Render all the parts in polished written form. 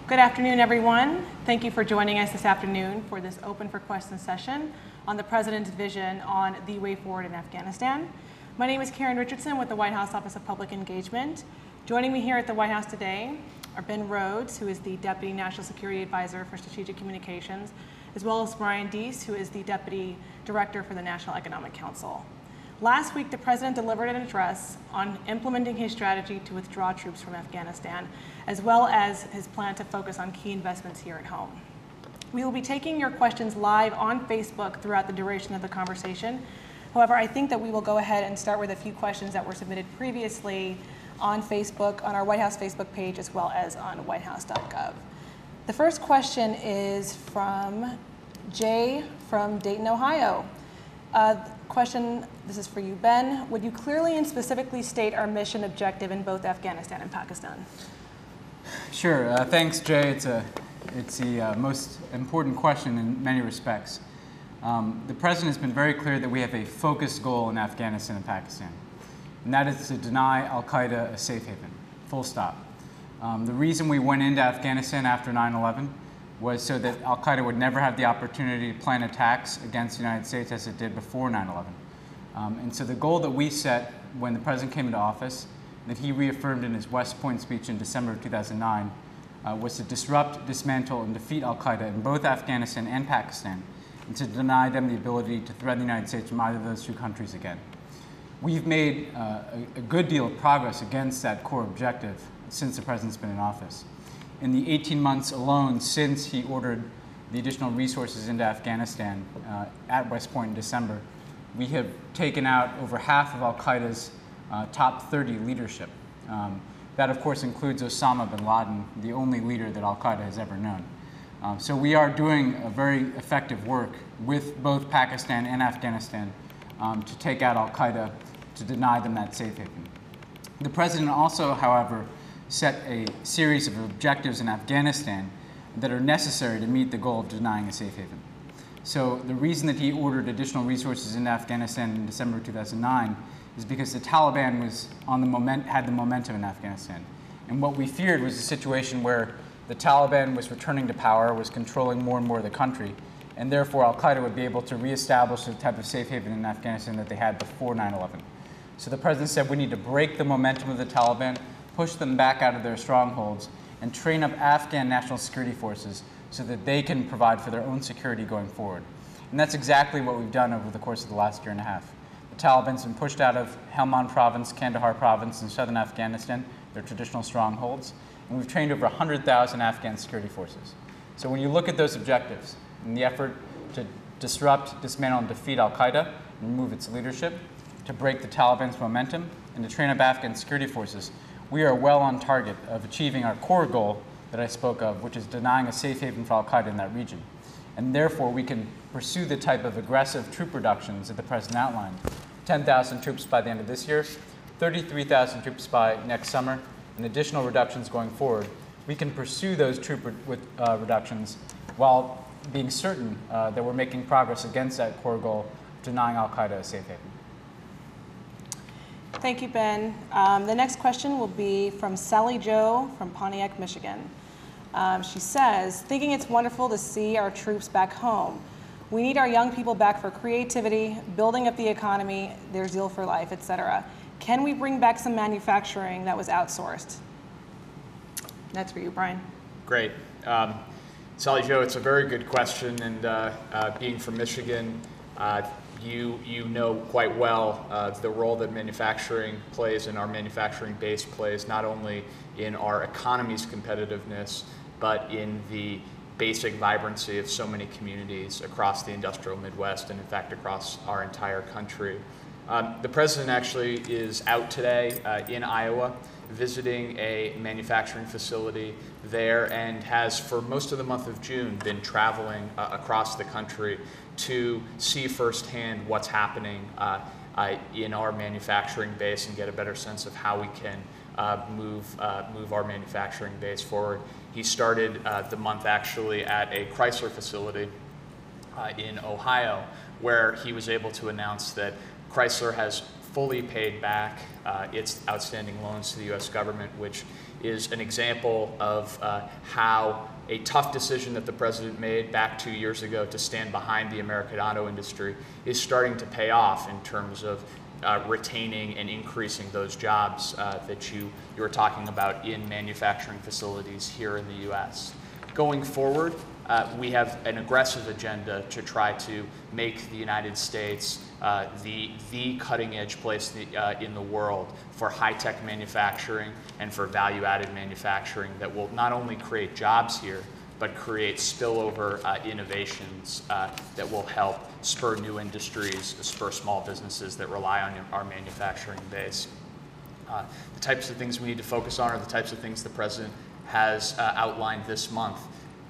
Good afternoon, everyone. Thank you for joining us this afternoon for this Open for Questions session on the President's vision on the way forward in Afghanistan. My name is Karen Richardson with the White House Office of Public Engagement. Joining me here at the White House today are Ben Rhodes, who is the Deputy National Security Advisor for Strategic Communications, as well as Brian Deese, who is the Deputy Director for the National Economic Council. Last week, the President delivered an address on implementing his strategy to withdraw troops from Afghanistan, as well as his plan to focus on key investments here at home. We will be taking your questions live on Facebook throughout the duration of the conversation. However, I think that we will go ahead and start with a few questions that were submitted previously on Facebook, on our White House Facebook page, as well as on whitehouse.gov. The first question is from Jay from Dayton, Ohio. Question, this is for you, Ben. Would you clearly and specifically state our mission objective in both Afghanistan and Pakistan? Sure. Thanks, Jay. It's the most important question in many respects. The President has been very clear that we have a focused goal in Afghanistan and Pakistan, and that is to deny al-Qaeda a safe haven, full stop. The reason we went into Afghanistan after 9/11 was so that al-Qaeda would never have the opportunity to plan attacks against the United States as it did before 9/11. And so the goal that we set when the President came into office, that he reaffirmed in his West Point speech in December of 2009, was to disrupt, dismantle, and defeat al-Qaeda in both Afghanistan and Pakistan, and to deny them the ability to threaten the United States from either of those two countries again. We've made a good deal of progress against that core objective since the President's been in office. In the 18 months alone since he ordered the additional resources into Afghanistan at West Point in December, we have taken out over half of al-Qaeda's top 30 leadership. That, of course, includes Osama bin Laden, the only leader that al-Qaeda has ever known. So we are doing a very effective work with both Pakistan and Afghanistan to take out al-Qaeda, to deny them that safe haven. The President also, however, set a series of objectives in Afghanistan that are necessary to meet the goal of denying a safe haven. So the reason that he ordered additional resources into Afghanistan in December of 2009 is because the Taliban was had the momentum in Afghanistan. And what we feared was a situation where the Taliban was returning to power, was controlling more and more of the country, and therefore al-Qaeda would be able to reestablish the type of safe haven in Afghanistan that they had before 9/11. So the President said we need to break the momentum of the Taliban, push them back out of their strongholds, and train up Afghan national security forces so that they can provide for their own security going forward. And that's exactly what we've done over the course of the last year and a half. The Taliban's been pushed out of Helmand province, Kandahar province in southern Afghanistan, their traditional strongholds, and we've trained over 100,000 Afghan security forces. So when you look at those objectives, in the effort to disrupt, dismantle, and defeat al-Qaeda, and remove its leadership, to break the Taliban's momentum, and to train up Afghan security forces, we are well on target of achieving our core goal that I spoke of, which is denying a safe haven for al-Qaeda in that region. And therefore, we can pursue the type of aggressive troop reductions that the President outlined. 10,000 troops by the end of this year, 33,000 troops by next summer, and additional reductions going forward. We can pursue those troop reductions while being certain that we're making progress against that core goal of denying al-Qaeda a safe haven. Thank you, Ben. The next question will be from Sally Jo from Pontiac, Michigan. She says, thinking it's wonderful to see our troops back home. We need our young people back for creativity, building up the economy, their zeal for life, etc. Can we bring back some manufacturing that was outsourced? That's for you, Brian. Great. Sally Jo, it's a very good question, and being from Michigan, you know quite well the role that manufacturing plays and our manufacturing base plays, not only in our economy's competitiveness, but in the basic vibrancy of so many communities across the industrial Midwest and in fact across our entire country. The President actually is out today in Iowa visiting a manufacturing facility there and has for most of the month of June been traveling across the country to see firsthand what's happening in our manufacturing base and get a better sense of how we can move our manufacturing base forward. He started the month actually at a Chrysler facility in Ohio, where he was able to announce that Chrysler has fully paid back its outstanding loans to the U.S. government, which is an example of how a tough decision that the president made back 2 years ago to stand behind the American auto industry is starting to pay off in terms of retaining and increasing those jobs that you were talking about in manufacturing facilities here in the U.S. Going forward, we have an aggressive agenda to try to make the United States the cutting-edge place in the world for high-tech manufacturing and for value-added manufacturing that will not only create jobs here, but create spillover innovations that will help spur new industries, spur small businesses that rely on our manufacturing base. The types of things we need to focus on are the types of things the president has outlined this month.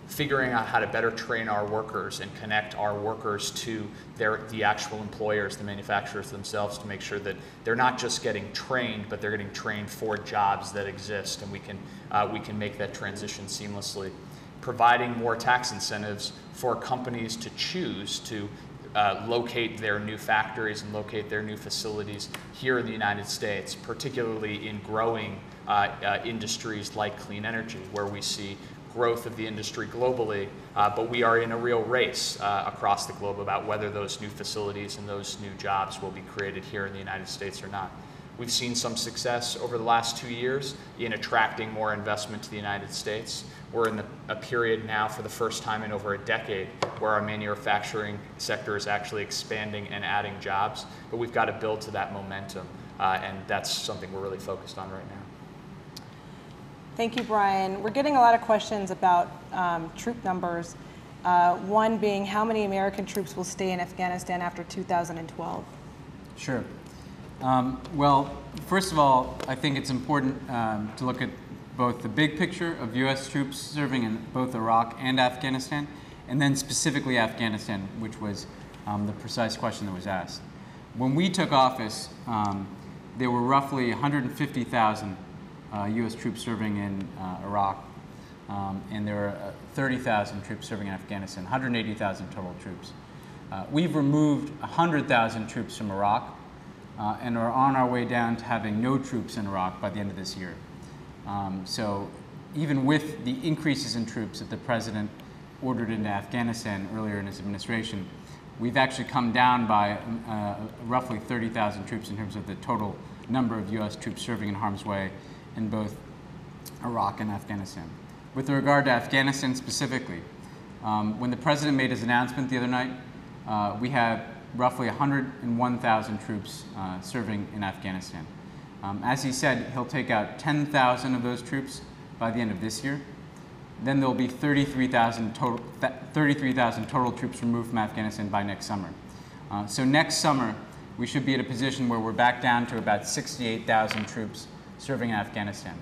Figuring out how to better train our workers and connect our workers to the actual employers, the manufacturers themselves, to make sure that they're not just getting trained, but they're getting trained for jobs that exist, and we can make that transition seamlessly. Providing more tax incentives for companies to choose to locate their new factories and locate their new facilities here in the United States, particularly in growing industries like clean energy, where we see growth of the industry globally, but we are in a real race across the globe about whether those new facilities and those new jobs will be created here in the United States or not. We've seen some success over the last 2 years in attracting more investment to the United States. We're in a period now for the first time in over a decade where our manufacturing sector is actually expanding and adding jobs, but we've got to build to that momentum, and that's something we're really focused on right now. Thank you, Brian. We're getting a lot of questions about troop numbers. One being, how many American troops will stay in Afghanistan after 2012? Sure. Well, first of all, I think it's important to look at both the big picture of U.S. troops serving in both Iraq and Afghanistan, and then specifically Afghanistan, which was the precise question that was asked. When we took office, there were roughly 150,000 U.S. troops serving in Iraq, and there are 30,000 troops serving in Afghanistan, 180,000 total troops. We've removed 100,000 troops from Iraq and are on our way down to having no troops in Iraq by the end of this year. So even with the increases in troops that the president ordered into Afghanistan earlier in his administration, we've actually come down by roughly 30,000 troops in terms of the total number of U.S. troops serving in harm's way in both Iraq and Afghanistan. With regard to Afghanistan specifically, when the president made his announcement the other night, we have roughly 101,000 troops serving in Afghanistan. As he said, he'll take out 10,000 of those troops by the end of this year. Then there'll be 33,000 total troops removed from Afghanistan by next summer. So next summer, we should be at a position where we're back down to about 68,000 troops serving in Afghanistan.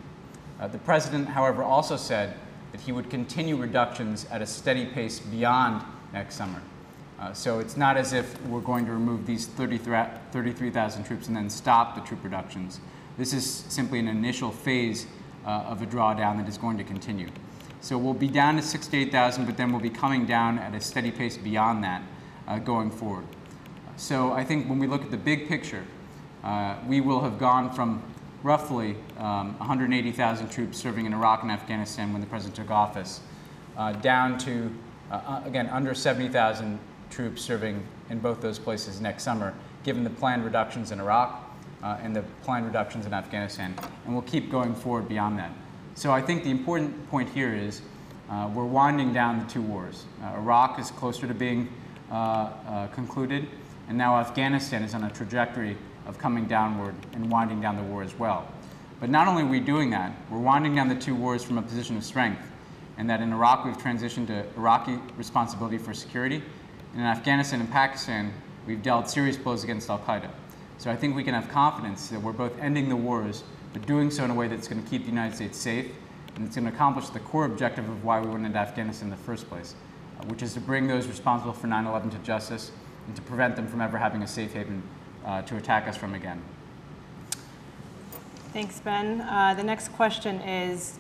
The president, however, also said that he would continue reductions at a steady pace beyond next summer. So it's not as if we're going to remove these 33,000 troops and then stop the troop reductions. This is simply an initial phase of a drawdown that is going to continue. So we'll be down to 68,000, but then we'll be coming down at a steady pace beyond that going forward. So I think when we look at the big picture, we will have gone from roughly 180,000 troops serving in Iraq and Afghanistan when the president took office, down to, again, under 70,000 troops serving in both those places next summer, given the planned reductions in Iraq and the planned reductions in Afghanistan. And we'll keep going forward beyond that. So I think the important point here is we're winding down the two wars. Iraq is closer to being concluded, and now Afghanistan is on a trajectory of coming downward and winding down the war as well. But not only are we doing that, we're winding down the two wars from a position of strength, and that in Iraq we've transitioned to Iraqi responsibility for security, and in Afghanistan and Pakistan we've dealt serious blows against al-Qaeda. So I think we can have confidence that we're both ending the wars, but doing so in a way that's going to keep the United States safe, and it's going to accomplish the core objective of why we went into Afghanistan in the first place, which is to bring those responsible for 9/11 to justice and to prevent them from ever having a safe haven to attack us from again. Thanks, Ben. The next question is,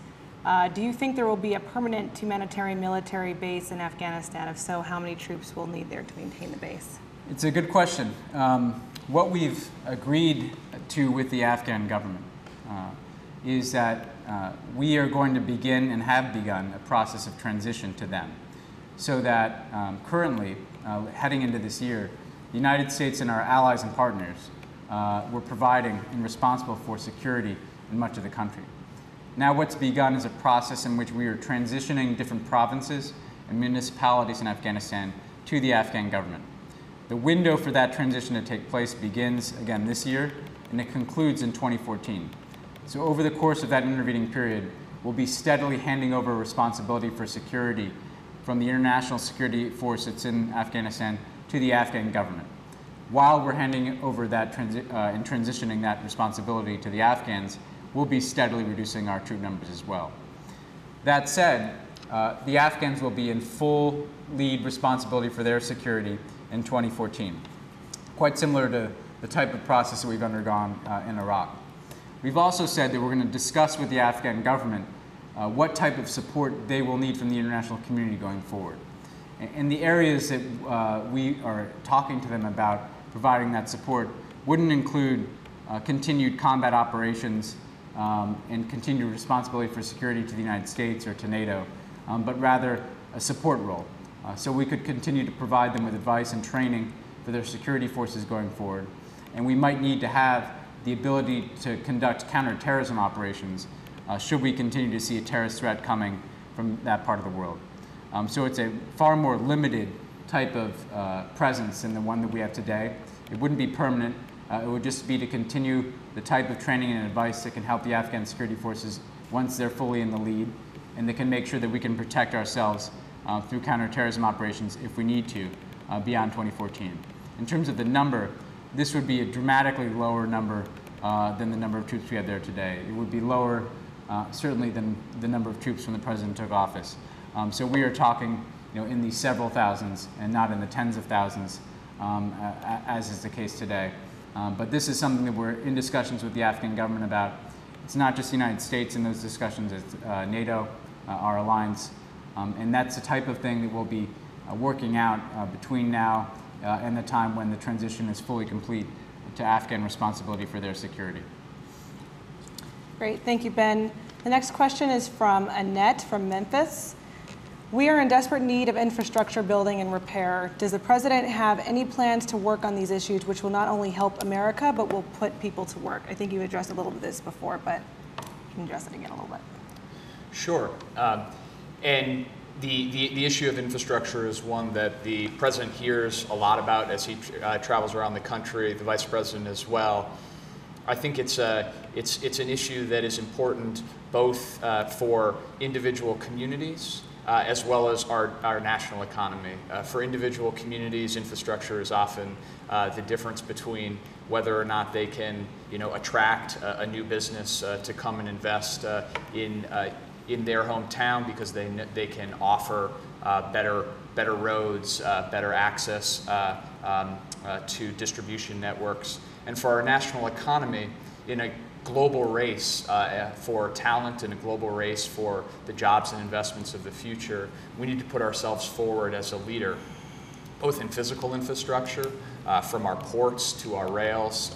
do you think there will be a permanent humanitarian military base in Afghanistan? If so, how many troops will need there to maintain the base? It's a good question. What we've agreed to with the Afghan government is that we are going to begin and have begun a process of transition to them. So that currently, heading into this year, the United States and our allies and partners were providing and responsible for security in much of the country. Now what's begun is a process in which we are transitioning different provinces and municipalities in Afghanistan to the Afghan government. The window for that transition to take place begins again this year, and it concludes in 2014. So over the course of that intervening period, we'll be steadily handing over responsibility for security from the international security force that's in Afghanistan to the Afghan government. While we're handing over that and transitioning that responsibility to the Afghans, we'll be steadily reducing our troop numbers as well. That said, the Afghans will be in full lead responsibility for their security in 2014, quite similar to the type of process that we've undergone in Iraq. We've also said that we're going to discuss with the Afghan government what type of support they will need from the international community going forward. And the areas that we are talking to them about providing that support wouldn't include continued combat operations and continued responsibility for security to the United States or to NATO, but rather a support role. So we could continue to provide them with advice and training for their security forces going forward. And we might need to have the ability to conduct counterterrorism operations should we continue to see a terrorist threat coming from that part of the world. So it's a far more limited type of presence than the one that we have today. It wouldn't be permanent. It would just be to continue the type of training and advice that can help the Afghan security forces once they're fully in the lead, and that can make sure that we can protect ourselves through counterterrorism operations if we need to beyond 2014. In terms of the number, this would be a dramatically lower number than the number of troops we have there today. It would be lower, certainly, than the number of troops when the president took office. So we are talking, in the several thousands and not in the tens of thousands, as is the case today. But this is something that we're in discussions with the Afghan government about. It's not just the United States in those discussions, it's NATO, our alliance, and that's the type of thing that we'll be working out between now and the time when the transition is fully complete to Afghan responsibility for their security. Great, thank you, Ben. The next question is from Annette from Memphis. We are in desperate need of infrastructure building and repair. Does the president have any plans to work on these issues which will not only help America, but will put people to work? I think you addressed a little bit of this before, but you can address it again a little bit. Sure. And the issue of infrastructure is one that the president hears a lot about as he travels around the country, the vice president as well. I think it's an issue that is important both for individual communities as well as our national economy. For individual communities, infrastructure is often the difference between whether or not they can, attract a new business to come and invest in their hometown because they can offer better roads, better access to distribution networks. And for our national economy, in a global race for talent and a global race for the jobs and investments of the future, we need to put ourselves forward as a leader, both in physical infrastructure, from our ports to our rails,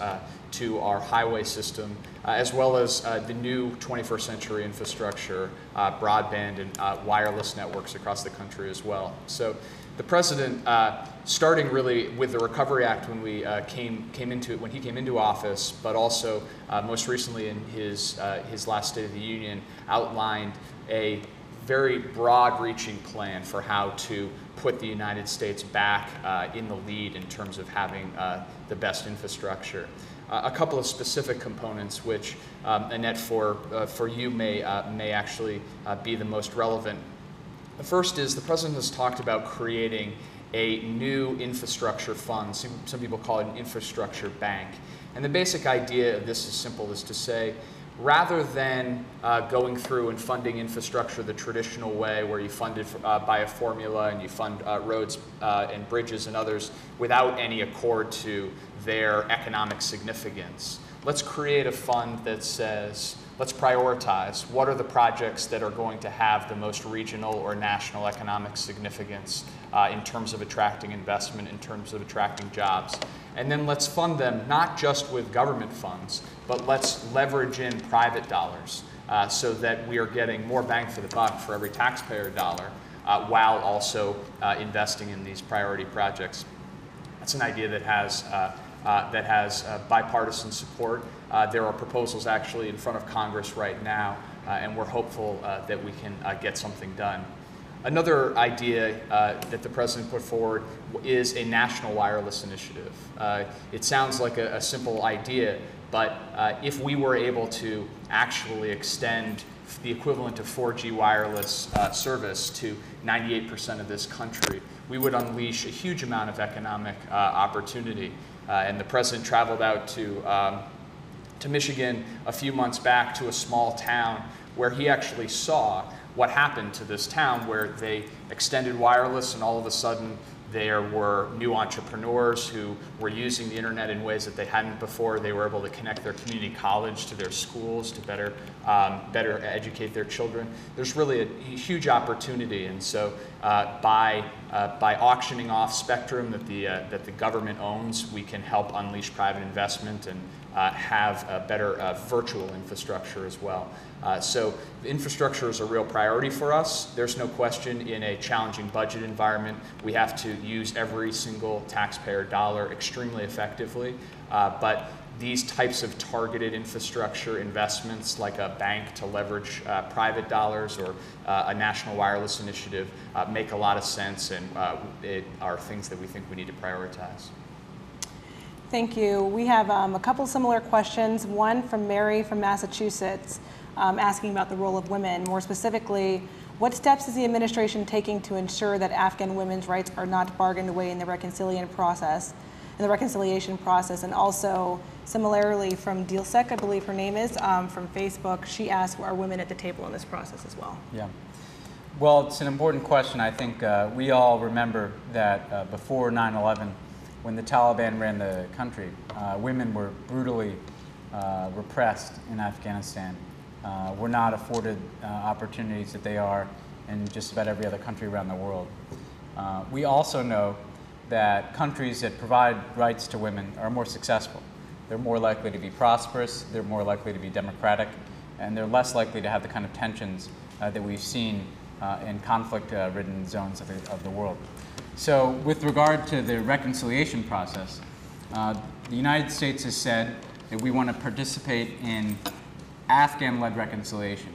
to our highway system, as well as the new 21st century infrastructure, broadband and wireless networks across the country as well. So the president, starting really with the Recovery Act when we came into it, when he came into office, but also most recently in his last State of the Union, outlined a very broad-reaching plan for how to put the United States back in the lead in terms of having the best infrastructure. A couple of specific components, which Annette, for you may actually be the most relevant. The first is the president has talked about creating a new infrastructure fund. Some people call it an infrastructure bank. And the basic idea of this is simple, is to say, rather than going through and funding infrastructure the traditional way where you fund it by a formula and you fund roads and bridges and others without any accord to their economic significance, let's create a fund that says, let's prioritize what are the projects that are going to have the most regional or national economic significance in terms of attracting investment, in terms of attracting jobs. And then let's fund them not just with government funds, but let's leverage in private dollars so that we are getting more bang for the buck for every taxpayer dollar while also investing in these priority projects. That's an idea that has bipartisan support. There are proposals actually in front of Congress right now, and we're hopeful that we can get something done. Another idea that the President put forward is a national wireless initiative. It sounds like a simple idea, but if we were able to actually extend the equivalent of 4G wireless service to 98% of this country, we would unleash a huge amount of economic opportunity. And the President traveled out to Michigan a few months back to a small town where he actually saw what happened to this town, where they extended wireless and all of a sudden there were new entrepreneurs who were using the internet in ways that they hadn't before. They were able to connect their community college to their schools to better educate their children. There's really a huge opportunity, and so by auctioning off spectrum that the government owns, we can help unleash private investment and have a better virtual infrastructure as well. So infrastructure is a real priority for us. There's no question in a challenging budget environment, we have to use every single taxpayer dollar extremely effectively. But these types of targeted infrastructure investments, like a bank to leverage private dollars or a national wireless initiative, make a lot of sense and are things that we think we need to prioritize. Thank you. We have a couple similar questions. One from Mary from Massachusetts, asking about the role of women. More specifically, what steps is the administration taking to ensure that Afghan women's rights are not bargained away in the reconciliation process? And also, similarly from Dealsec, I believe her name is, from Facebook, she asked, are women at the table in this process as well? Yeah. Well, it's an important question. I think we all remember that before 9/11, when the Taliban ran the country, women were brutally repressed in Afghanistan. Were not afforded opportunities that they are in just about every other country around the world. We also know that countries that provide rights to women are more successful. They're more likely to be prosperous, they're more likely to be democratic, and they're less likely to have the kind of tensions that we've seen in conflict-ridden zones of the world. So with regard to the reconciliation process, the United States has said that we want to participate in Afghan-led reconciliation,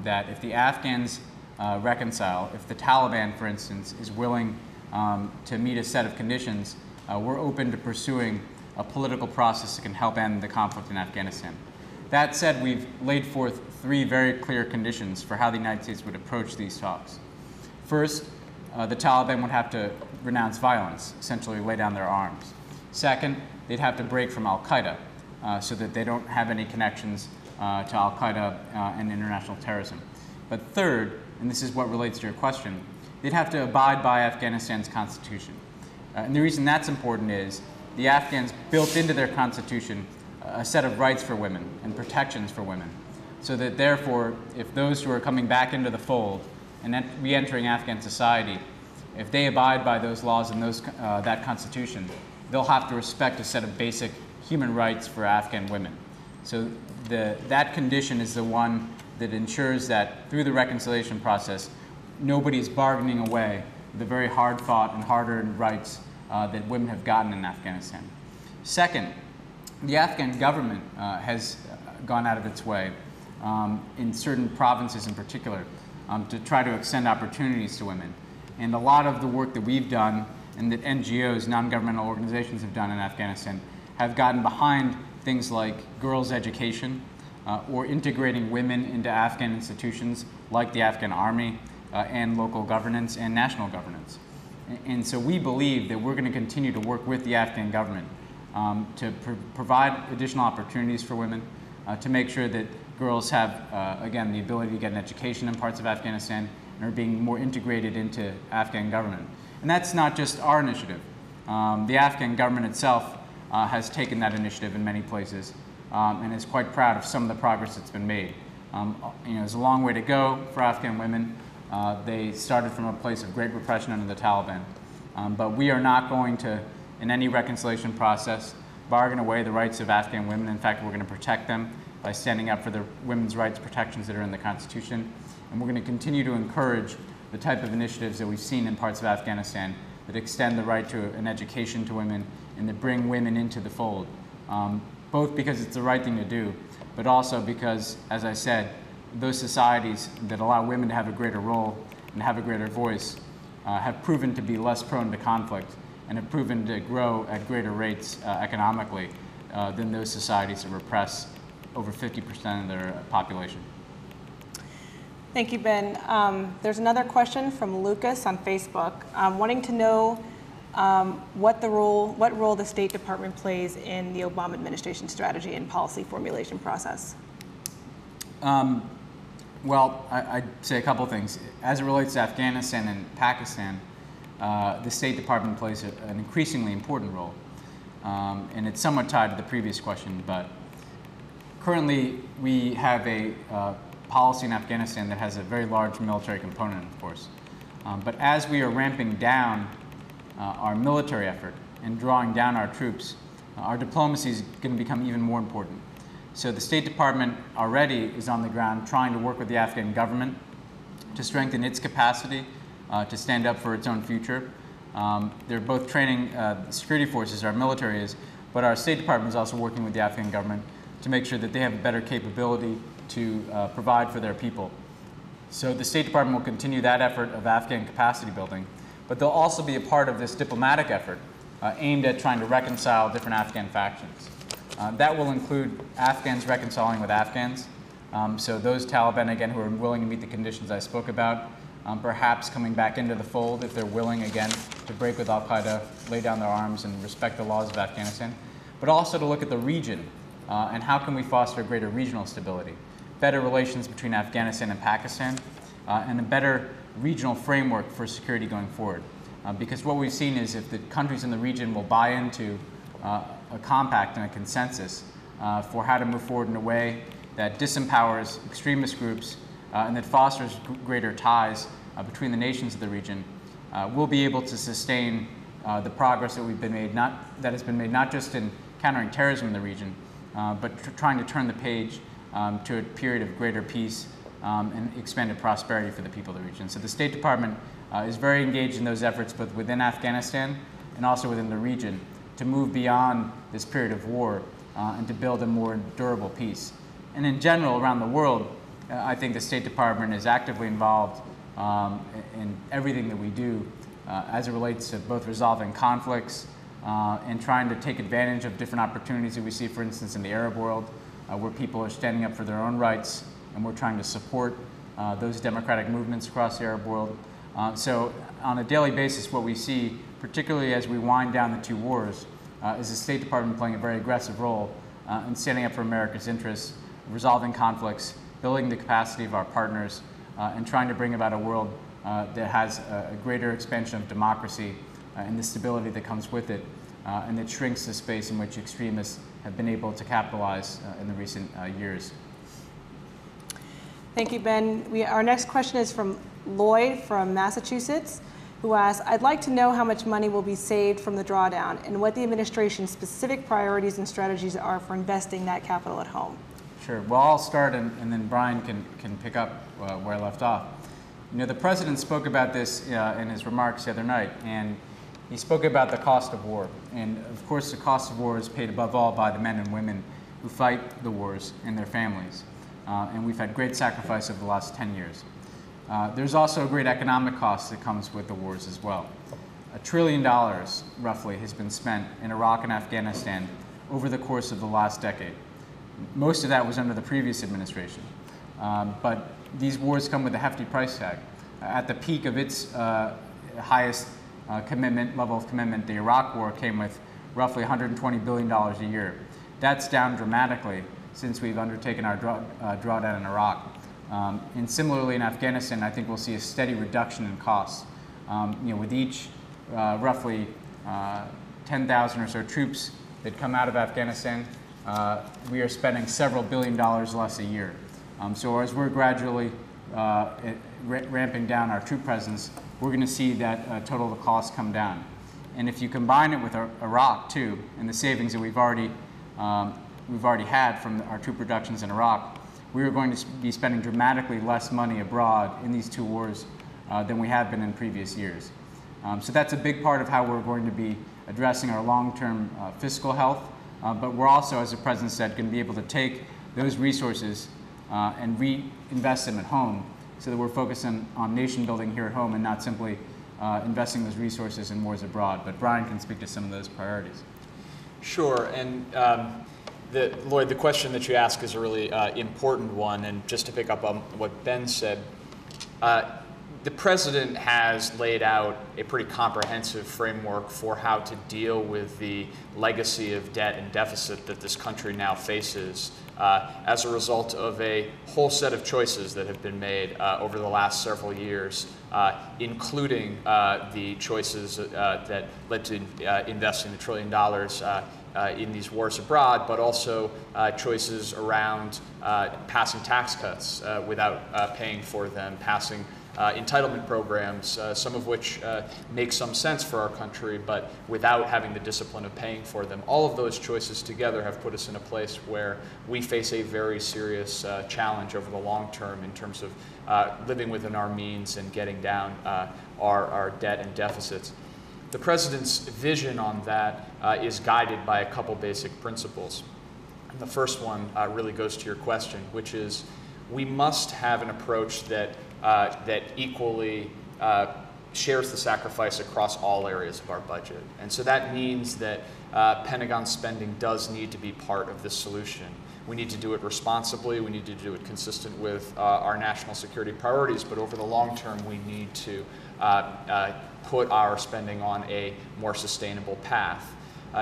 that if the Afghans reconcile, if the Taliban, for instance, is willing to meet a set of conditions, we're open to pursuing a political process that can help end the conflict in Afghanistan. That said, we've laid forth three very clear conditions for how the United States would approach these talks. First, the Taliban would have to renounce violence, essentially lay down their arms. Second, they'd have to break from Al-Qaeda so that they don't have any connections to Al-Qaeda and international terrorism. But third, and this is what relates to your question, they'd have to abide by Afghanistan's constitution. And the reason that's important is the Afghans built into their constitution a set of rights for women and protections for women, so that therefore, if those who are coming back into the fold and re-entering Afghan society, if they abide by those laws and that constitution, they'll have to respect a set of basic human rights for Afghan women. So that condition is the one that ensures that through the reconciliation process, nobody's bargaining away the very hard-fought and hard-earned rights that women have gotten in Afghanistan. Second, the Afghan government has gone out of its way, in certain provinces in particular, to try to extend opportunities to women. And a lot of the work that we've done and that NGOs, non-governmental organizations, have done in Afghanistan have gotten behind things like girls' education or integrating women into Afghan institutions like the Afghan army and local governance and national governance. And so we believe that we're going to continue to work with the Afghan government to provide additional opportunities for women, to make sure that girls have, again, the ability to get an education in parts of Afghanistan and are being more integrated into Afghan government. And that's not just our initiative. The Afghan government itself has taken that initiative in many places. and is quite proud of some of the progress that's been made. There's a long way to go for Afghan women. They started from a place of great repression under the Taliban. But we are not going to, in any reconciliation process, bargain away the rights of Afghan women. In fact, we're going to protect them by standing up for the women's rights protections that are in the Constitution. And we're going to continue to encourage the type of initiatives that we've seen in parts of Afghanistan that extend the right to an education to women and that bring women into the fold, both because it's the right thing to do, but also because, as I said, those societies that allow women to have a greater role and have a greater voice have proven to be less prone to conflict and have proven to grow at greater rates economically than those societies that repress over 50% of their population. Thank you, Ben. There's another question from Lucas on Facebook, wanting to know what role the State Department plays in the Obama administration strategy and policy formulation process. Well, I'd say a couple things. As it relates to Afghanistan and Pakistan, the State Department plays an increasingly important role. And it's somewhat tied to the previous question, but currently we have a policy in Afghanistan that has a very large military component, of course. But as we are ramping down our military effort and drawing down our troops, our diplomacy is going to become even more important. So the State Department already is on the ground trying to work with the Afghan government to strengthen its capacity to stand up for its own future. They're both training security forces, our military is, but our State Department is also working with the Afghan government to make sure that they have a better capability to provide for their people. So the State Department will continue that effort of Afghan capacity building, but they'll also be a part of this diplomatic effort aimed at trying to reconcile different Afghan factions. That will include Afghans reconciling with Afghans. So those Taliban, again, who are willing to meet the conditions I spoke about, perhaps coming back into the fold if they're willing, again, to break with al-Qaeda, lay down their arms, and respect the laws of Afghanistan. But also to look at the region and how can we foster greater regional stability, better relations between Afghanistan and Pakistan, and a better regional framework for security going forward. Because what we've seen is if the countries in the region will buy into a compact and a consensus for how to move forward in a way that disempowers extremist groups and that fosters greater ties between the nations of the region, we'll be able to sustain the progress that that has been made not just in countering terrorism in the region, but trying to turn the page to a period of greater peace and expanded prosperity for the people of the region. So the State Department is very engaged in those efforts, both within Afghanistan and also within the region, to move beyond this period of war and to build a more durable peace. And in general, around the world, I think the State Department is actively involved in everything that we do as it relates to both resolving conflicts and trying to take advantage of different opportunities that we see, for instance, in the Arab world, where people are standing up for their own rights, and we're trying to support those democratic movements across the Arab world. So on a daily basis, what we see, particularly as we wind down the two wars, is the State Department playing a very aggressive role in standing up for America's interests, resolving conflicts, building the capacity of our partners, and trying to bring about a world that has a greater expansion of democracy and the stability that comes with it, and that shrinks the space in which extremists have been able to capitalize in the recent years. Thank you, Ben. Our next question is from Lloyd from Massachusetts, who asks, I'd like to know how much money will be saved from the drawdown and what the administration's specific priorities and strategies are for investing that capital at home. Sure. Well, I'll start, and then Brian can pick up where I left off. You know, the president spoke about this in his remarks the other night, and he spoke about the cost of war. And of course, the cost of war is paid above all by the men and women who fight the wars and their families. And we've had great sacrifice over the last 10 years. There's also a great economic cost that comes with the wars as well. $1 trillion, roughly, has been spent in Iraq and Afghanistan over the course of the last decade. Most of that was under the previous administration. But these wars come with a hefty price tag. At the peak of its highest level of commitment, the Iraq war came with roughly $120 billion a year. That's down dramatically since we've undertaken our drawdown in Iraq. And similarly in Afghanistan, I think we'll see a steady reduction in costs. With each roughly 10,000 or so troops that come out of Afghanistan, we are spending several $billions less a year. So as we're gradually ramping down our troop presence, we're going to see that total cost come down. And if you combine it with Iraq too, and the savings that we've already had from our troop reductions in Iraq, we are going to be spending dramatically less money abroad in these two wars than we have been in previous years. So that's a big part of how we're going to be addressing our long-term fiscal health, but we're also, as the President said, going to be able to take those resources and reinvest them at home so that we're focusing on nation building here at home and not simply investing those resources in wars abroad. But Brian can speak to some of those priorities. Sure, and Lloyd, the question that you ask is a really important one, and just to pick up on what Ben said, the President has laid out a pretty comprehensive framework for how to deal with the legacy of debt and deficit that this country now faces as a result of a whole set of choices that have been made over the last several years, including the choices that led to investing the $1 trillion in these wars abroad, but also choices around passing tax cuts without paying for them, passing entitlement programs, some of which make some sense for our country, but without having the discipline of paying for them. All of those choices together have put us in a place where we face a very serious challenge over the long term in terms of living within our means and getting down our debt and deficits. The President's vision on that is guided by a couple basic principles. And the first one really goes to your question, which is we must have an approach that equally shares the sacrifice across all areas of our budget. And so that means that Pentagon spending does need to be part of this solution. We need to do it responsibly, we need to do it consistent with our national security priorities, but over the long term we need to put our spending on a more sustainable path.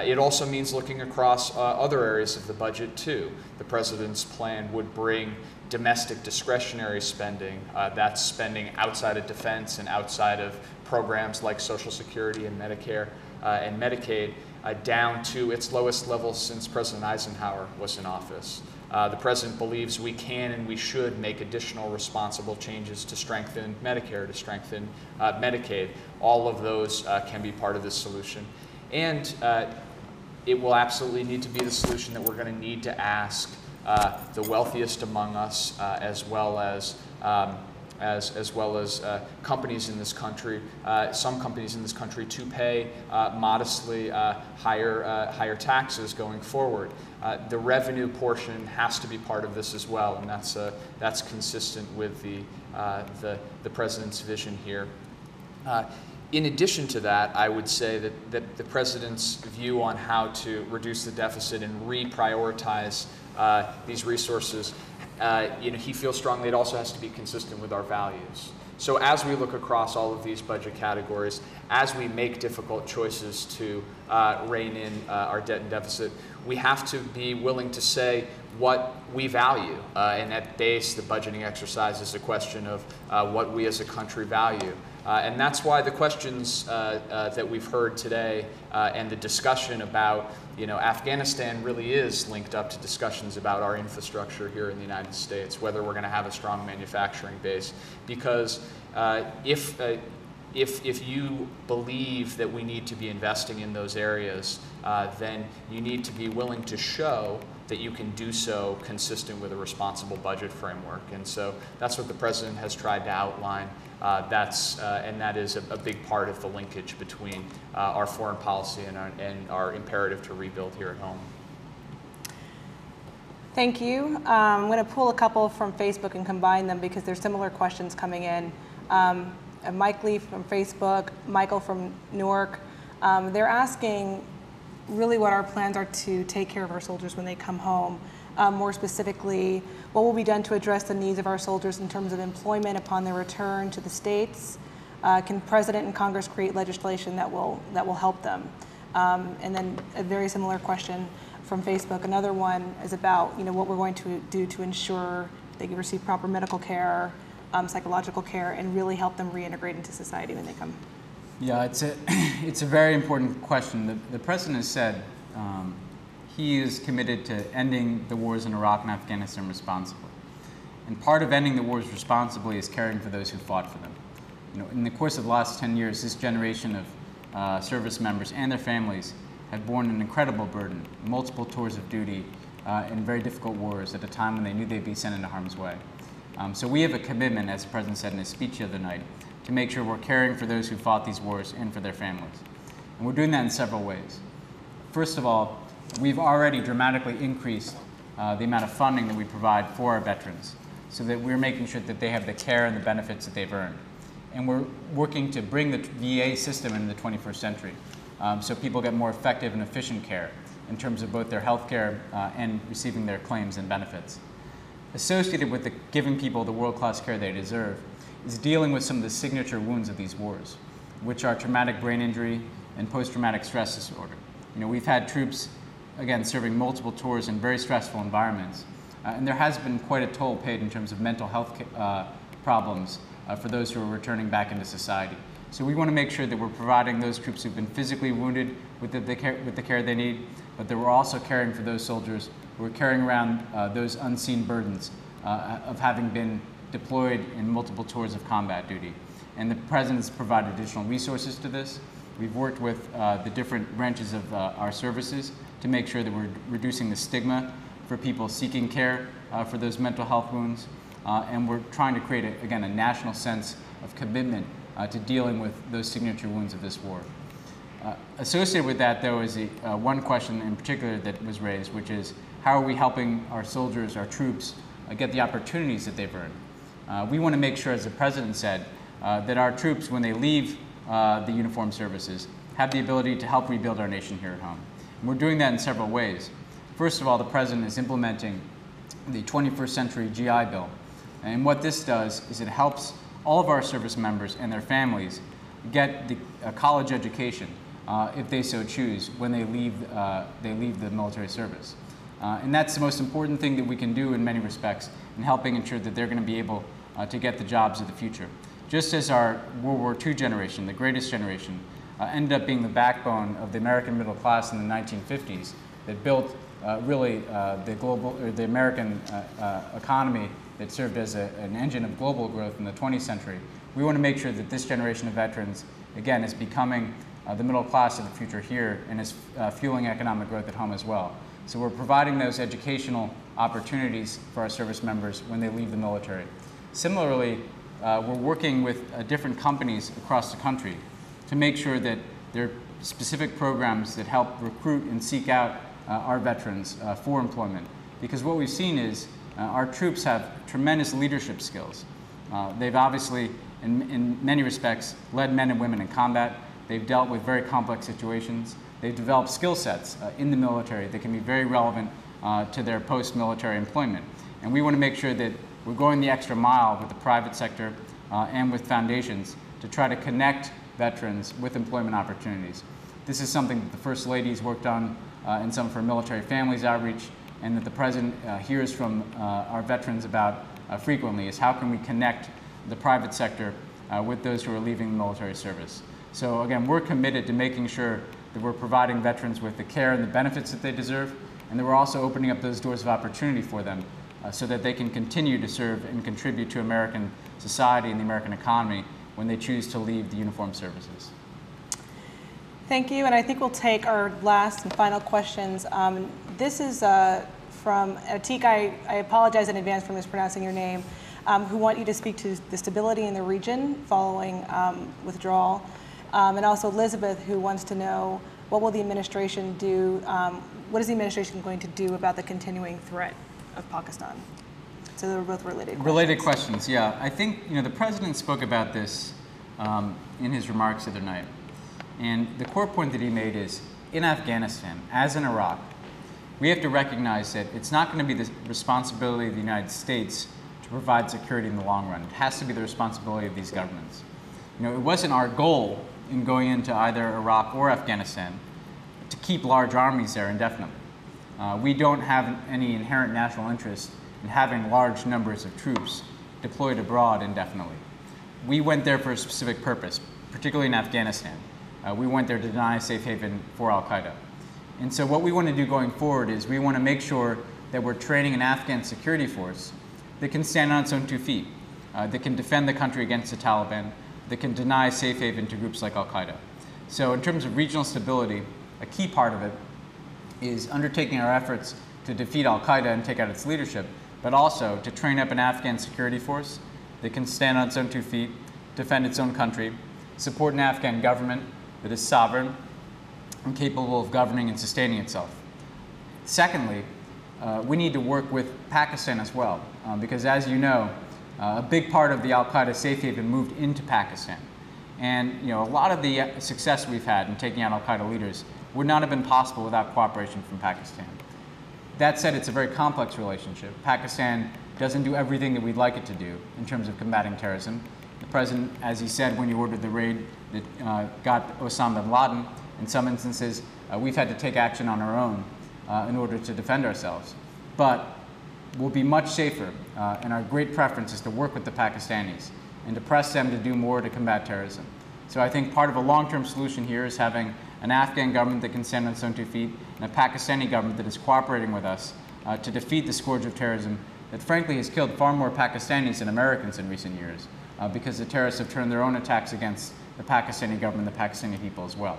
It also means looking across other areas of the budget too. The President's plan would bring domestic discretionary spending, that's spending outside of defense and outside of programs like Social Security and Medicare and Medicaid, down to its lowest level since President Eisenhower was in office. The President believes we can and we should make additional responsible changes to strengthen Medicare, to strengthen Medicaid. All of those can be part of this solution. And it will absolutely need to be the solution that we're going to need to ask the wealthiest among us, as well as companies in this country, some companies in this country, to pay modestly higher taxes going forward. The revenue portion has to be part of this as well, and that's consistent with the President's vision here. In addition to that, I would say that the President's view on how to reduce the deficit and reprioritize these resources, he feels strongly it also has to be consistent with our values. So as we look across all of these budget categories, as we make difficult choices to rein in our debt and deficit, we have to be willing to say what we value. And at base, the budgeting exercise is a question of what we as a country value. And that's why the questions that we've heard today and the discussion about Afghanistan really is linked up to discussions about our infrastructure here in the United States, whether we're going to have a strong manufacturing base. Because if you believe that we need to be investing in those areas, then you need to be willing to show that you can do so consistent with a responsible budget framework. And so that's what the President has tried to outline. And that is a big part of the linkage between our foreign policy and our imperative to rebuild here at home. Thank you. I'm going to pull a couple from Facebook and combine them because there's similar questions coming in. Mike Lee from Facebook, Michael from Newark, they're asking really what our plans are to take care of our soldiers when they come home. More specifically, what will be done to address the needs of our soldiers in terms of employment upon their return to the States? Can President and Congress create legislation that will help them? And then a very similar question from Facebook. Another one is about what we're going to do to ensure they can receive proper medical care, psychological care, and really help them reintegrate into society when they come. Yeah, it's a very important question. The President has said he is committed to ending the wars in Iraq and Afghanistan responsibly. And part of ending the wars responsibly is caring for those who fought for them. In the course of the last 10 years, this generation of service members and their families have borne an incredible burden, multiple tours of duty in very difficult wars at a time when they knew they'd be sent into harm's way. So we have a commitment, as the President said in his speech the other night, to make sure we're caring for those who fought these wars and for their families. And we're doing that in several ways. First of all, we've already dramatically increased the amount of funding that we provide for our veterans, so that we're making sure that they have the care and the benefits that they've earned. And we're working to bring the VA system into the 21st century, so people get more effective and efficient care in terms of both their health care and receiving their claims and benefits. Associated with giving people the world-class care they deserve is dealing with some of the signature wounds of these wars, which are traumatic brain injury and post-traumatic stress disorder. We've had troops, again, serving multiple tours in very stressful environments, and there has been quite a toll paid in terms of mental health problems for those who are returning back into society. So we want to make sure that we're providing those troops who've been physically wounded with the care they need, but that we're also caring for those soldiers who are carrying around those unseen burdens of having been deployed in multiple tours of combat duty. And the President's provided additional resources to this. We've worked with the different branches of our services to make sure that we're reducing the stigma for people seeking care for those mental health wounds. And we're trying to create, again, a national sense of commitment to dealing with those signature wounds of this war. Associated with that, though, is one question in particular that was raised, which is how are we helping our soldiers, our troops, get the opportunities that they've earned? We want to make sure, as the President said, that our troops, when they leave the uniformed services, have the ability to help rebuild our nation here at home. And we're doing that in several ways. First of all, the President is implementing the 21st Century GI Bill. And what this does is it helps all of our service members and their families get a college education, if they so choose, when they leave the military service. And that's the most important thing that we can do in many respects in helping ensure that they're going to be able to get the jobs of the future. Just as our World War II generation, the greatest generation, ended up being the backbone of the American middle class in the 1950s that built really the American economy that served as an engine of global growth in the 20th century. We want to make sure that this generation of veterans, again, is becoming the middle class of the future here and is fueling economic growth at home as well. So we're providing those educational opportunities for our service members when they leave the military. Similarly, we're working with different companies across the country to make sure that there are specific programs that help recruit and seek out our veterans for employment. Because what we've seen is our troops have tremendous leadership skills. They've obviously, in many respects, led men and women in combat. They've dealt with very complex situations. They've developed skill sets in the military that can be very relevant to their post-military employment. And we want to make sure that we're going the extra mile with the private sector and with foundations to try to connect veterans with employment opportunities. This is something that the First Lady's worked on in some of her military families outreach, and that the President hears from our veterans about frequently, is how can we connect the private sector with those who are leaving the military service. So again, we're committed to making sure that we're providing veterans with the care and the benefits that they deserve, and that we're also opening up those doors of opportunity for them so that they can continue to serve and contribute to American society and the American economy when they choose to leave the uniformed services. Thank you, and I think we'll take our last and final questions. This is from Atik. I apologize in advance for mispronouncing your name, who want you to speak to the stability in the region following withdrawal. And also Elizabeth, who wants to know what will the administration do, what is the administration going to do about the continuing threat of Pakistan? So they're both related questions. Related questions, yeah. I think the President spoke about this in his remarks the other night. And the core point that he made is, in Afghanistan, as in Iraq, we have to recognize that it's not going to be the responsibility of the United States to provide security in the long run. It has to be the responsibility of these governments. It wasn't our goal in going into either Iraq or Afghanistan to keep large armies there indefinitely. We don't have any inherent national interest in having large numbers of troops deployed abroad indefinitely. We went there for a specific purpose, particularly in Afghanistan. We went there to deny a safe haven for al-Qaeda. And so what we want to do going forward is we want to make sure that we're training an Afghan security force that can stand on its own 2 feet, that can defend the country against the Taliban, that can deny safe haven to groups like Al-Qaeda. So in terms of regional stability, a key part of it is undertaking our efforts to defeat Al-Qaeda and take out its leadership, but also to train up an Afghan security force that can stand on its own 2 feet, defend its own country, support an Afghan government that is sovereign and capable of governing and sustaining itself. Secondly, we need to work with Pakistan as well, because as you know, a big part of the Al-Qaeda safe haven moved into Pakistan. And a lot of the success we've had in taking out Al-Qaeda leaders would not have been possible without cooperation from Pakistan. That said, it's a very complex relationship. Pakistan doesn't do everything that we'd like it to do in terms of combating terrorism. The president, as he said when he ordered the raid that got Osama bin Laden, in some instances, we've had to take action on our own in order to defend ourselves. But we'll be much safer, and our great preference is to work with the Pakistanis and to press them to do more to combat terrorism. So I think part of a long-term solution here is having an Afghan government that can stand on its own 2 feet and a Pakistani government that is cooperating with us to defeat the scourge of terrorism that frankly has killed far more Pakistanis than Americans in recent years because the terrorists have turned their own attacks against the Pakistani government and the Pakistani people as well.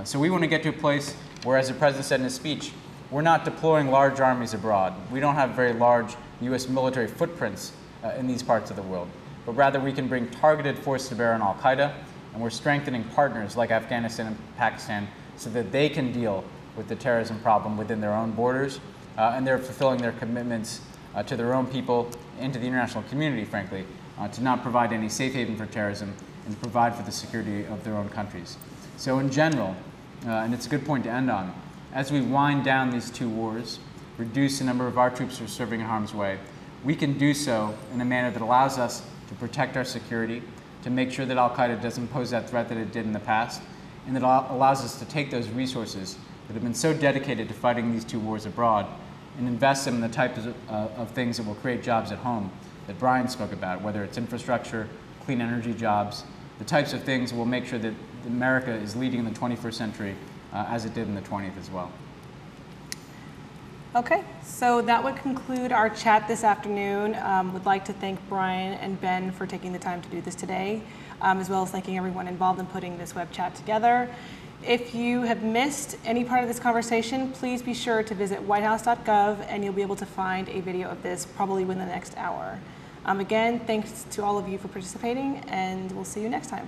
So we want to get to a place where, as the president said in his speech, we're not deploying large armies abroad. We don't have very large U.S. military footprints in these parts of the world, but rather we can bring targeted force to bear on Al-Qaeda, and we're strengthening partners like Afghanistan and Pakistan so that they can deal with the terrorism problem within their own borders, and they're fulfilling their commitments to their own people and to the international community, frankly, to not provide any safe haven for terrorism and to provide for the security of their own countries. So in general, and it's a good point to end on, as we wind down these 2 wars, reduce the number of our troops who are serving in harm's way, we can do so in a manner that allows us to protect our security, to make sure that Al-Qaeda doesn't pose that threat that it did in the past, and that allows us to take those resources that have been so dedicated to fighting these 2 wars abroad and invest them in the types of things that will create jobs at home that Brian spoke about, whether it's infrastructure, clean energy jobs, the types of things that will make sure that America is leading in the 21st century as it did in the 20th as well. Okay, so that would conclude our chat this afternoon. Would like to thank Brian and Ben for taking the time to do this today, as well as thanking everyone involved in putting this web chat together. If you have missed any part of this conversation, please be sure to visit whitehouse.gov and you'll be able to find a video of this probably within the next hour. Again, thanks to all of you for participating, and we'll see you next time.